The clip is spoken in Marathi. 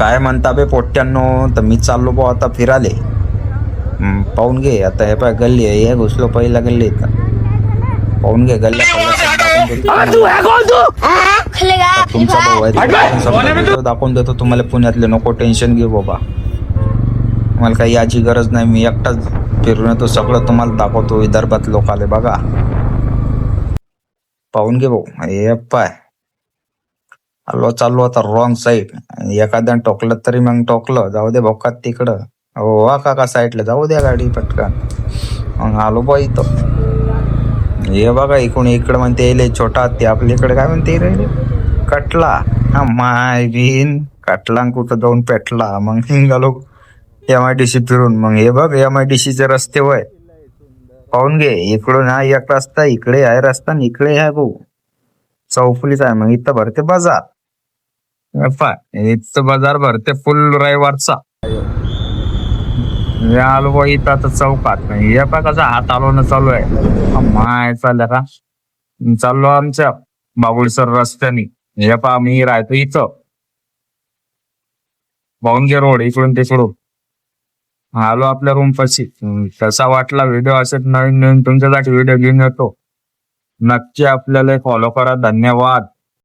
काय म्हणता बे पोट्ट्यांनो, तर मी चाललो बा आता फिराले. पाहून घे आता, हे पाय गल्ली आहे, हे घुसलो पहिला गल्ली पाहून घे गल्ल्या तुमचा भाऊ आहे, दाखवून देतो तुम्हाला पुण्यातले. नको टेन्शन घेऊ बाबा, मला काही याची गरज नाही, मी एकटाच फिरून येतो, सगळं तुम्हाला दाखवतो. विदर्भात लोक आले बघा, पाहून घे भाऊ. हे पाय आलो चाललो आता रॉंग साईड. एखाद्यानं टोकलं तरी मग टोकलं, जाऊ दे भोकात तिकडं. हो वा काका साईडला जाऊ द्या गाडी पटकन. मग आलो बा इथं. हे बघा इकडून इकडं म्हणते येईल छोटा ते आपल्याकडे काय म्हणते रे, कटला. हा माय बीन कटला कुठं जाऊन पेटला. मग निघालो MIDC फिरून. मग हे बघ MIDCचे रस्ते वय पाहून घे. इकडून हा एक रस्ता, इकडे आहे रस्ता, इकडे आहे भाऊ चौफुलीच आहे. मग इथं भरते बाजार, इथं बाजार भरते फुल रविवारचा. आलो बा इथं आता चौकात. हे पा कसा हात आलो चालू आहे. माय चालल्या का चाललो आमच्या बाबुळसर रस्त्याने. हे पा मी राहतो इथं बावनगे रोड, इकडून तिकडून आलो आपल्या रूम पाशी. कसा वाटला व्हिडिओ? असेच नवीन नवीन तुमच्यासाठी व्हिडिओ घेऊन येतो. नक्की आपल्याला फॉलो करा. धन्यवाद.